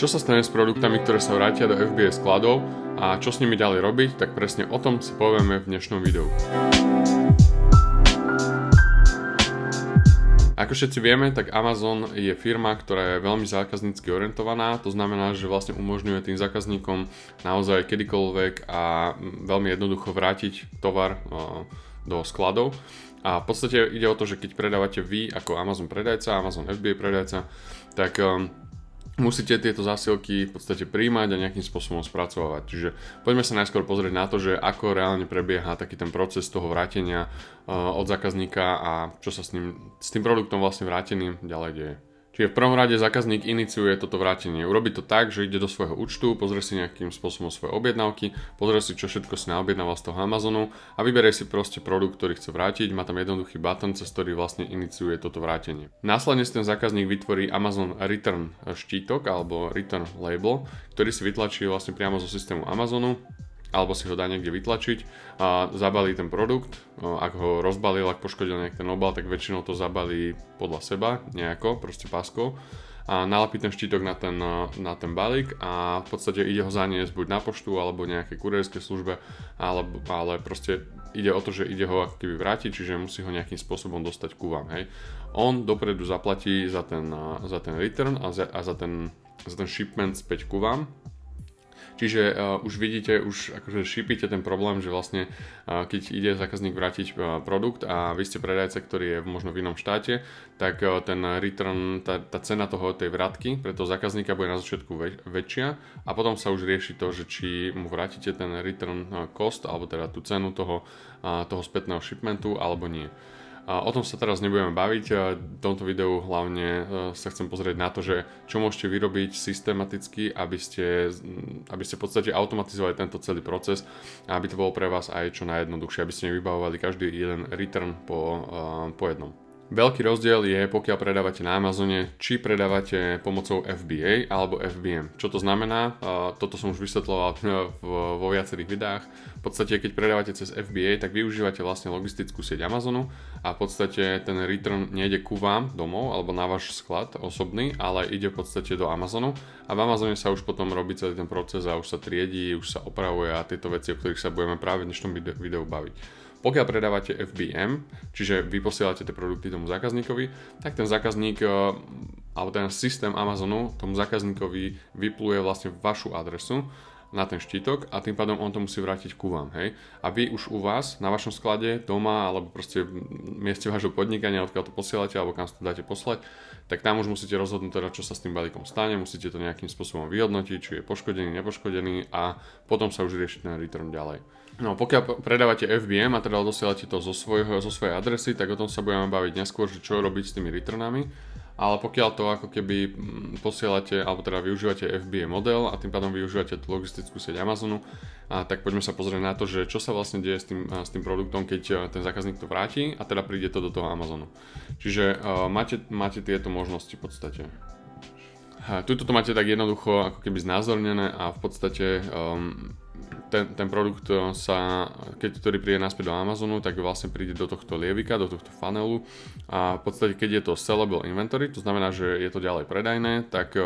Čo sa stane s produktami, ktoré sa vrátia do FBA skladov a čo s nimi ďalej robiť, tak presne o tom si povieme v dnešnom videu. Ako všetci vieme, tak Amazon je firma, ktorá je veľmi zákaznícky orientovaná, to znamená, že vlastne umožňuje tým zákazníkom naozaj kedykoľvek a veľmi jednoducho vrátiť tovar do skladov. A v podstate ide o to, že keď predávate vy ako Amazon predajca, Amazon FBA predajca, tak musíte tieto zásielky v podstate príjmať a nejakým spôsobom spracovávať. Čiže poďme sa najskôr pozrieť na to, že ako reálne prebieha taký ten proces toho vrátenia od zákazníka a čo sa s tým produktom vlastne vráteným ďalej deje. Čiže v prvom rade zákazník iniciuje toto vrátenie. Urobí to tak, že ide do svojho účtu, pozrie si nejakým spôsobom svoje objednávky, pozrie si, čo všetko si naobjednával z toho Amazonu a vyberie si proste produkt, ktorý chce vrátiť. Má tam jednoduchý button, cez ktorý vlastne iniciuje toto vrátenie. Následne si ten zákazník vytvorí Amazon Return štítok alebo Return Label, ktorý si vytlačí vlastne priamo zo systému Amazonu, alebo si ho dá niekde vytlačiť a zabalí ten produkt. Ak ho rozbalil, ak poškodil nejak ten obal, tak väčšinou to zabalí podľa seba nejako, proste páskou a nalepí ten štítok na ten balík a v podstate ide ho zaniesť buď na poštu alebo nejaké kurierské službe, ale proste ide o to, že ide ho ako keby vrátiť, čiže musí ho nejakým spôsobom dostať ku vám. Hej. On dopredu zaplatí za ten return a za ten shipment späť ku vám. Čiže už vidíte, už akože šípite ten problém, že vlastne keď ide zákazník vrátiť produkt a vy ste predajca, ktorý je možno v inom štáte, tak ten return, tá cena tej vratky pre toho zákazníka bude na začiatku väčšia a potom sa už rieši to, že či mu vrátite ten return cost, alebo teda tú cenu toho spätného shipmentu, alebo nie. O tom sa teraz nebudeme baviť, v tomto videu hlavne sa chcem pozrieť na to, že čo môžete vyrobiť systematicky, aby ste v podstate automatizovali tento celý proces a aby to bolo pre vás aj čo najjednoduchšie, aby ste nevybavovali každý jeden return po jednom. Veľký rozdiel je, pokiaľ predávate na Amazone, či predávate pomocou FBA alebo FBM. Čo to znamená? Toto som už vysvetľoval vo viacerých videách. V podstate, keď predávate cez FBA, tak využívate vlastne logistickú sieť Amazonu a v podstate ten return nejde ku vám domov alebo na váš sklad osobný, ale ide v podstate do Amazonu a v Amazone sa už potom robí celý ten proces a už sa triedí, už sa opravuje a tieto veci, o ktorých sa budeme práve v dnešnom videu baviť. Pokiaľ predávate FBM, čiže vy posielate tie produkty tomu zákazníkovi, tak ten zákazník alebo ten systém Amazonu tomu zákazníkovi vypluje vlastne vašu adresu na ten štítok a tým pádom on to musí vrátiť ku vám, hej. A vy už u vás na vašom sklade, doma alebo proste v mieste vášho podnikania, odkiaľ to posielate alebo kam to dáte poslať, tak tam už musíte rozhodnúť teda, čo sa s tým balíkom stane, musíte to nejakým spôsobom vyhodnotiť, či je poškodený, nepoškodený a potom sa už rieši ten return ďalej. No, pokiaľ predávate FBM a teda dosielate to zo svojej adresy, tak o tom sa budeme baviť neskôr, že čo robiť s tými returnami. Ale pokiaľ to ako keby posielate, alebo teda využívate FBA model a tým pádom využívate tú logistickú sieť Amazonu, tak poďme sa pozrieť na to, že čo sa vlastne deje s tým produktom, keď ten zákazník to vráti a teda príde to do toho Amazonu. Čiže máte tieto možnosti v podstate. Tuto to máte tak jednoducho ako keby znázornené a v podstate ten produkt ktorý príde naspäť do Amazonu, tak vlastne príde do tohto lievika, do tohto funnelu a v podstate keď je to sellable inventory, to znamená, že je to ďalej predajné, tak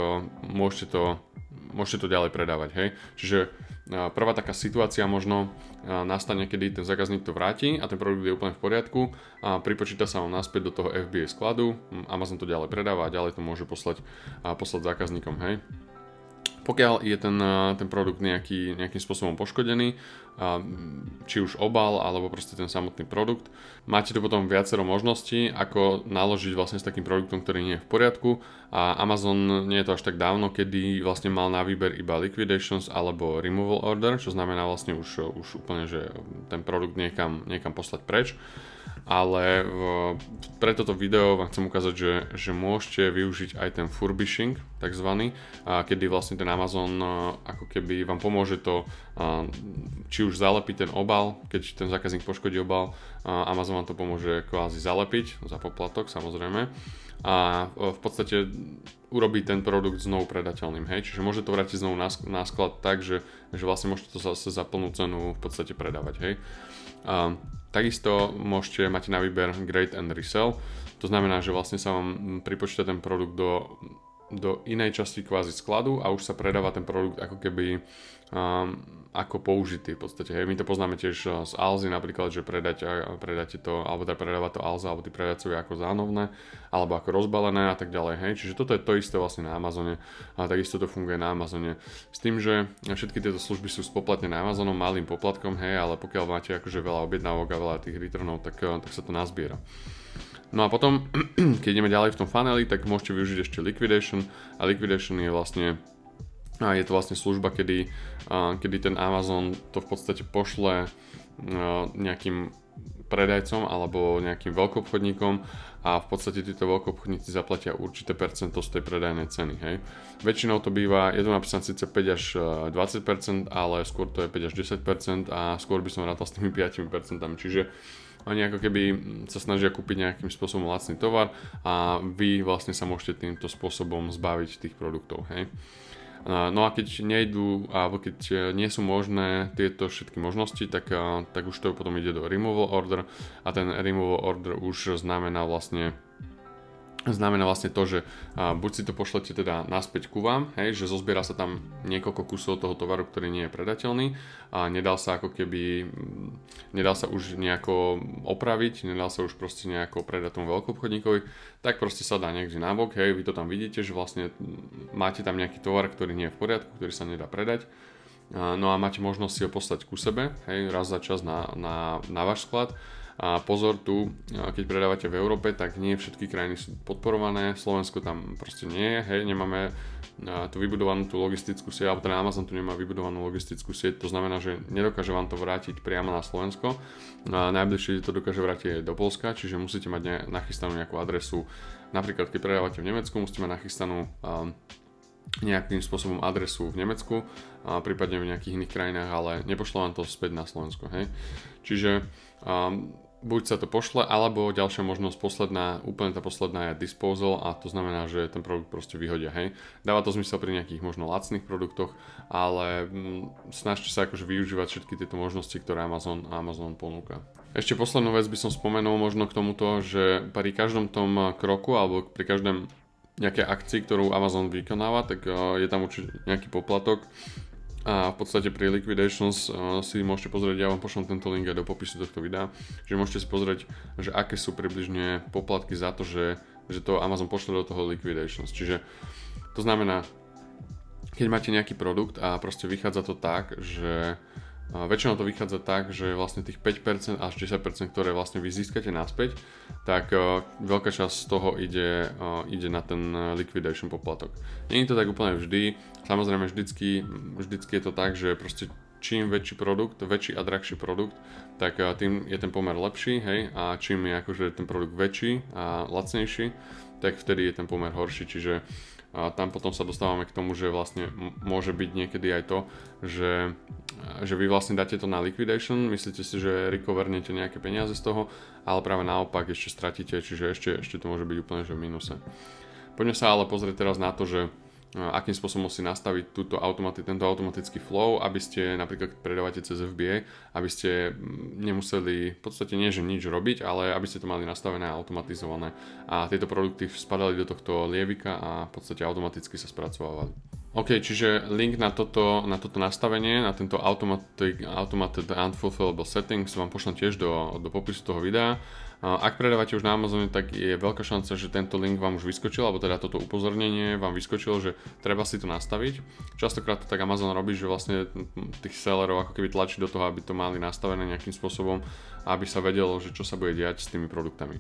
môžete to ďalej predávať, hej. Čiže prvá taká situácia možno nastane, kedy ten zákazník to vráti a ten produkt je úplne v poriadku a pripočíta sa on naspäť do toho FBA skladu, Amazon to ďalej predáva a ďalej to môže poslať zákazníkom, hej. Pokiaľ je ten produkt nejakým spôsobom poškodený, či už obal alebo proste ten samotný produkt, máte tu potom viacero možností, ako naložiť vlastne s takým produktom, ktorý nie je v poriadku a Amazon nie je to až tak dávno, kedy vlastne mal na výber iba liquidations alebo removal order, čo znamená vlastne už úplne, že ten produkt niekam poslať preč. Ale pre toto video vám chcem ukázať, že môžete využiť aj ten furbishing takzvaný, kedy vlastne ten Amazon ako keby vám pomôže to či už zalepiť ten obal, keď ten zákazník poškodí obal, Amazon vám to pomôže kvázi zalepiť za poplatok samozrejme a v podstate urobí ten produkt znovu predateľným, hej, čiže môže to vrátiť znovu na sklad tak, že vlastne môžete to zase za plnú cenu v podstate predávať, hej. Takisto máte na výber Grade and Resell, to znamená, že vlastne sa vám pripočíta ten produkt do inej časti kvázi skladu a už sa predáva ten produkt ako keby ako použitý v podstate. Hej. My to poznáme tiež z Alzy napríklad, že predáte to, alebo teda predáva to Alza, alebo tí predajcovia ako zánovné, alebo ako rozbalené a tak ďalej. Hej. Čiže toto je to isté vlastne na Amazone a takisto to funguje na Amazone. S tým, že všetky tieto služby sú spoplatnené Amazonom malým poplatkom, hej, ale pokiaľ máte akože veľa objednávok a veľa tých returnov, tak sa to nazbiera. No a potom, keď ideme ďalej v tom funneli, tak môžete využiť ešte liquidation a liquidation je to vlastne služba, kedy ten Amazon to v podstate pošle nejakým predajcom alebo nejakým veľkoobchodníkom a v podstate títo veľkoobchodníci zaplatia určité percento z tej predajnej ceny. Hej. Väčšinou to býva, je to napísané síce 5 až 20%, ale skôr to je 5 až 10% a skôr by som rátal s tými 5%. Čiže oni ako keby sa snažia kúpiť nejakým spôsobom lacný tovar a vy vlastne sa môžete týmto spôsobom zbaviť tých produktov. Hej. No a keď nejdu, alebo keď nie sú možné tieto všetky možnosti, tak už to potom ide do removal order a ten removal order už znamená vlastne to, že buď si to pošlete teda naspäť ku vám, hej, že zozbiera sa tam niekoľko kusov toho tovaru, ktorý nie je predateľný a nedal sa už nejako opraviť, nedal sa už proste nejako predať tomu veľkoobchodníkovi, tak proste sa dá niekde nabok, hej, vy to tam vidíte, že vlastne máte tam nejaký tovar, ktorý nie je v poriadku, ktorý sa nedá predať. No a máte možnosť si ho poslať ku sebe, hej, raz za čas na váš sklad. A pozor tu, keď predávate v Európe, tak nie všetky krajiny sú podporované, Slovensko tam proste nie je, hej, nemáme tú vybudovanú tú logistickú sieť, alebo ten Amazon tu nemá vybudovanú logistickú sieť, to znamená, že nedokáže vám to vrátiť priamo na Slovensko, najbližšie to dokáže vrátiť do Poľska, čiže musíte mať nachystanú nejakú adresu, napríklad keď predávate v Nemecku, musíte mať nachystanú nejakým spôsobom adresu v Nemecku, prípadne v nejakých iných krajinách, ale nepošlo vám to späť na Slovensko, hej. Čiže buď sa to pošle, alebo ďalšia možnosť úplne tá posledná je disposal a to znamená, že ten produkt proste vyhodia, hej. Dáva to zmysel pri nejakých možno lacných produktoch, ale snažte sa akože využívať všetky tieto možnosti, ktoré Amazon ponúka. Ešte poslednú vec by som spomenul možno k tomuto, že pri každom tom kroku alebo pri každom nejaké akcii, ktorú Amazon vykonáva, tak je tam určite nejaký poplatok. A v podstate pri Liquidations si môžete pozrieť, ja vám pošlem tento link aj do popisu tohto videa, že môžete si pozrieť, že aké sú približne poplatky za to, že to Amazon pošle do toho Liquidations. Čiže to znamená, keď máte nejaký produkt a proste vychádza to tak, že väčšinou to vychádza tak, že vlastne tých 5% až 10%, ktoré vlastne vy získate naspäť, tak veľká časť z toho ide na ten liquidation poplatok. Nie je to tak úplne vždy, samozrejme vždycky je to tak, že proste čím väčší a drahší produkt, tak tým je ten pomer lepší, hej, a čím je akože ten produkt väčší a lacnejší, tak vtedy je ten pomer horší, čiže tam potom sa dostávame k tomu, že vlastne môže byť niekedy aj to, že vy vlastne dáte to na liquidation, myslíte si, že recovernete nejaké peniaze z toho, ale práve naopak ešte stratíte, čiže ešte to môže byť úplne že v mínuse. Poďme sa ale pozrieť teraz na to, že akým spôsobom si nastaviť tento automatický flow, aby ste napríklad keď predávate cez FBA, aby ste nemuseli v podstate nie že nič robiť, ale aby ste to mali nastavené a automatizované a tieto produkty spadali do tohto lievika a v podstate automaticky sa spracovávali. OK, čiže link na toto nastavenie, na tento automated unfulfillable settings vám pošlem tiež do popisu toho videa. Ak predávate už na Amazone, tak je veľká šanca, že tento link vám už vyskočil, alebo teda toto upozornenie vám vyskočilo, že treba si to nastaviť. Častokrát to tak Amazon robí, že vlastne tých sellerov ako keby tlačí do toho, aby to mali nastavené nejakým spôsobom, aby sa vedelo, že čo sa bude diať s tými produktami.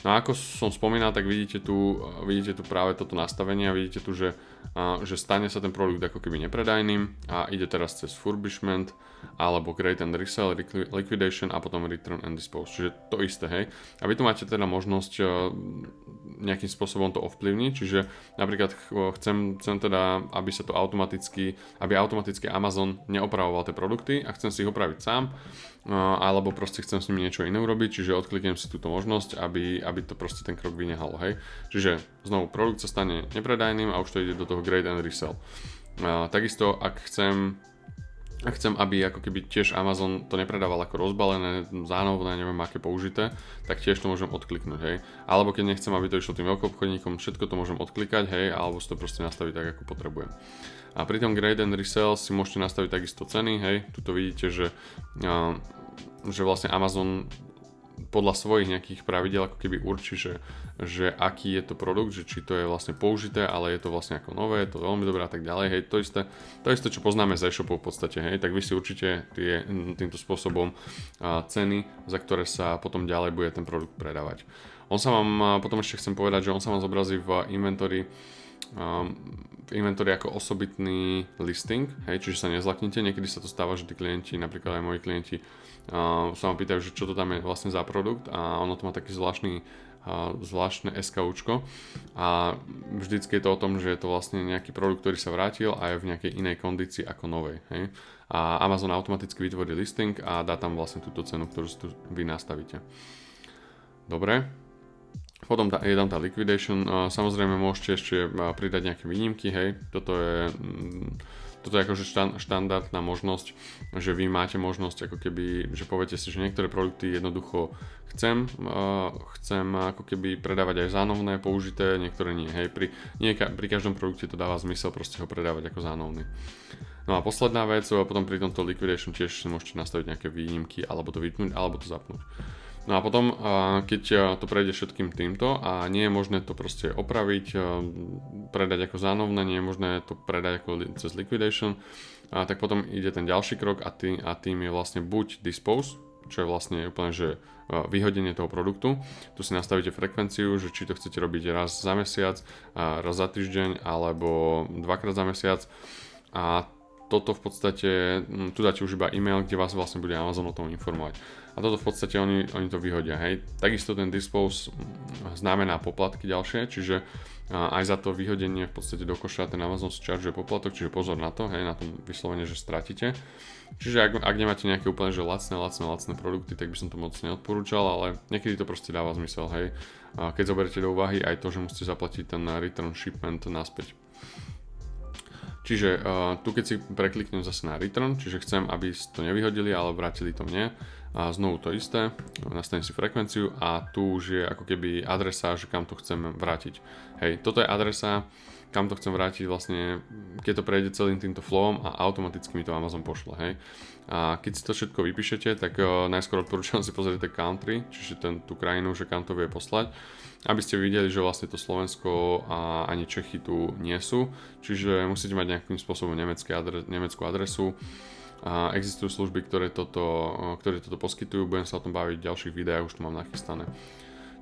No a ako som spomínal, tak vidíte tu práve toto nastavenie a vidíte tu, že stane sa ten produkt ako keby nepredajným a ide teraz cez furbishment alebo create and resell, liquidation a potom return and dispose, čiže to isté, hej. A vy tu máte teda možnosť nejakým spôsobom to ovplyvniť, čiže napríklad chcem teda, aby automaticky Amazon neopravoval tie produkty a chcem si ich opraviť sám, alebo proste chcem s nimi niečo iné urobiť, čiže odkliknem si túto možnosť, aby to proste ten krok vynehalo, hej. Čiže znovu produkt sa stane nepredajným a už to ide do toho create and resell. Takisto ak chcem a chcem, aby ako keby tiež Amazon to nepredával ako rozbalené, zánovné, neviem aké použité, tak tiež to môžem odkliknúť, hej. Alebo keď nechcem, aby to išlo tým veľkoobchodníkom, všetko to môžem odklikať, hej, alebo si to proste nastaviť tak, ako potrebujem. A pri tom Grade and Resell si môžete nastaviť takisto ceny, hej. Tuto vidíte, že vlastne Amazon podľa svojich nejakých pravidel ako keby určí, že aký je to produkt, že či to je vlastne použité, ale je to vlastne ako nové, je to veľmi dobré a tak ďalej, hej, to isté, čo poznáme z e-shopov v podstate, hej, tak vy si určite týmto spôsobom ceny, za ktoré sa potom ďalej bude ten produkt predávať. On sa vám, potom ešte chcem povedať, že on sa vám zobrazí v inventory ako osobitný listing, hej, čiže sa nezlaknite, niekedy sa to stáva, že tí klienti, napríklad aj moji klienti sa vám pýtajú, že čo to tam je vlastne za produkt a ono to má taký zvláštne SKUčko a vždycky je to o tom, že je to vlastne nejaký produkt, ktorý sa vrátil a je v nejakej inej kondícii ako novej, hej. A Amazon automaticky vytvorí listing a dá tam vlastne túto cenu, ktorú si tu vy nastavíte. Dobre. Potom je tam tá liquidation, samozrejme môžete ešte pridať nejaké výnimky, hej, toto je akože štandardná možnosť, že vy máte možnosť ako keby, že poviete si, že niektoré produkty jednoducho chcem ako keby predávať aj zánovné, použité, niektoré nie, hej, pri každom produkte to dáva zmysel proste ho predávať ako zánovný. No a posledná vec, potom pri tomto liquidation tiež si môžete nastaviť nejaké výnimky, alebo to vypnúť, alebo to zapnúť. No a potom, keď to prejde všetkým týmto a nie je možné to proste opraviť, predať ako zánovné, nie je možné to predať ako cez liquidation, tak potom ide ten ďalší krok a tým je vlastne buď dispose, čo je vlastne úplne, že vyhodenie toho produktu. Tu si nastavíte frekvenciu, že či to chcete robiť raz za mesiac, raz za týždeň alebo dvakrát za mesiac a toto v podstate, tu dáte už iba e-mail, kde vás vlastne bude Amazon o tom informovať. A toto v podstate oni to vyhodia, hej. Takisto ten dispose znamená poplatky ďalšie, čiže aj za to vyhodenie v podstate do koša ten Amazon si chargeuje poplatok, čiže pozor na to, hej, na tom vyslovene, že stratíte. Čiže ak nemáte nejaké úplne že lacné produkty, tak by som to moc neodporúčal, ale niekedy to proste dáva zmysel, hej. Keď zoberiete do úvahy aj to, že musíte zaplatiť ten return shipment naspäť. Čiže tu keď si prekliknem zase na return, čiže chcem, aby to nevyhodili, ale vrátili to mne, a znovu to isté, nastavím si frekvenciu a tu už je ako keby adresa, že kam to chcem vrátiť. Hej, toto je adresa, kam to chcem vrátiť vlastne, keď to prejde celým týmto flowom a automaticky mi to Amazon pošle, hej. A keď si to všetko vypíšete, tak najskôr odporúčam si pozrieť country, čiže tú krajinu, že kam to vie poslať, aby ste videli, že vlastne to Slovensko a ani Čechy tu nie sú, čiže musíte mať nejakým spôsobom nemeckú adresu. A existujú služby, ktoré toto poskytujú, budem sa o tom baviť v ďalších videách, už to mám nachystané.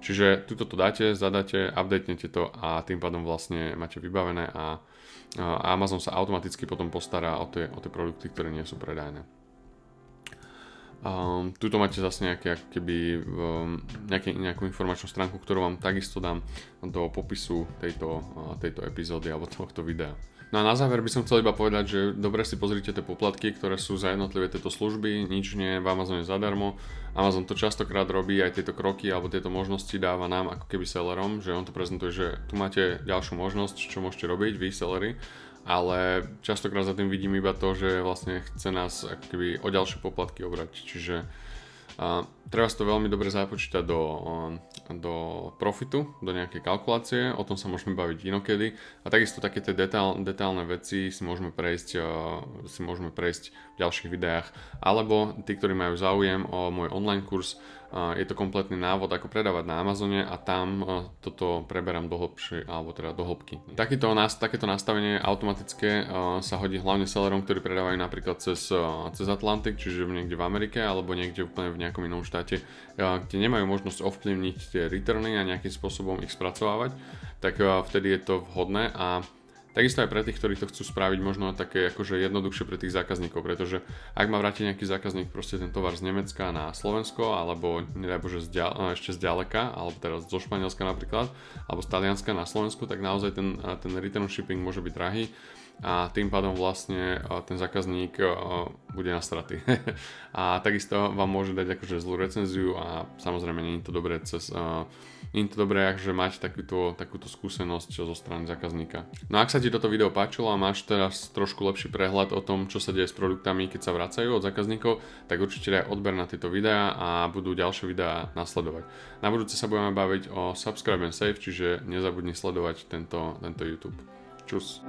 Čiže tuto to dáte, zadáte, updatenete to a tým pádom vlastne máte vybavené a Amazon sa automaticky potom postará o tie produkty, ktoré nie sú predajné. Tuto máte zase nejakú informačnú stránku, ktorú vám takisto dám do popisu tejto epizódy alebo tohto videa. No a na záver by som chcel iba povedať, že dobre si pozrite tie poplatky, ktoré sú za jednotlivé tieto služby, nič nie je v Amazone zadarmo. Amazon to častokrát robí, aj tieto kroky alebo tieto možnosti dáva nám ako keby sellerom, že on to prezentuje, že tu máte ďalšiu možnosť, čo môžete robiť vy sellery, ale častokrát za tým vidím iba to, že vlastne chce nás ako keby o ďalšie poplatky obrať, čiže treba si to veľmi dobre započítať do profitu, do nejakej kalkulácie, o tom sa môžeme baviť inokedy a takisto také tie detailné veci si môžeme prejsť v ďalších videách, alebo tí, ktorí majú záujem o môj online kurz, je to kompletný návod, ako predávať na Amazone a tam toto preberám do hĺbšej, alebo teda do hĺbky. Takéto nastavenie automatické sa hodí hlavne sellerom, ktorí predávajú napríklad cez Atlantik, čiže niekde v Amerike alebo niekde úplne v nejakom inom štáte, kde nemajú možnosť ovplyvniť tie returny a nejakým spôsobom ich spracovávať, tak vtedy je to vhodné a takisto aj pre tých, ktorí to chcú spraviť možno také akože jednoduchšie pre tých zákazníkov, pretože ak má vrátiť nejaký zákazník proste ten tovar z Nemecka na Slovensko, alebo nedaj Bože ešte z ďaleka, alebo teraz zo Španielska napríklad, alebo z Talianska na Slovensku, tak naozaj ten return shipping môže byť drahý a tým pádom vlastne ten zákazník bude na straty. A takisto vám môže dať akože zlú recenziu a samozrejme nie je to dobré akože mať takúto skúsenosť zo strany zákazníka. No ak sa ti toto video páčilo a máš teraz trošku lepší prehľad o tom, čo sa deje s produktami, keď sa vracajú od zákazníkov, tak určite daj odber na tieto videá a budú ďalšie videá nasledovať. Na budúce sa budeme baviť o Subscribe and Save, čiže nezabudni sledovať tento YouTube. Čus.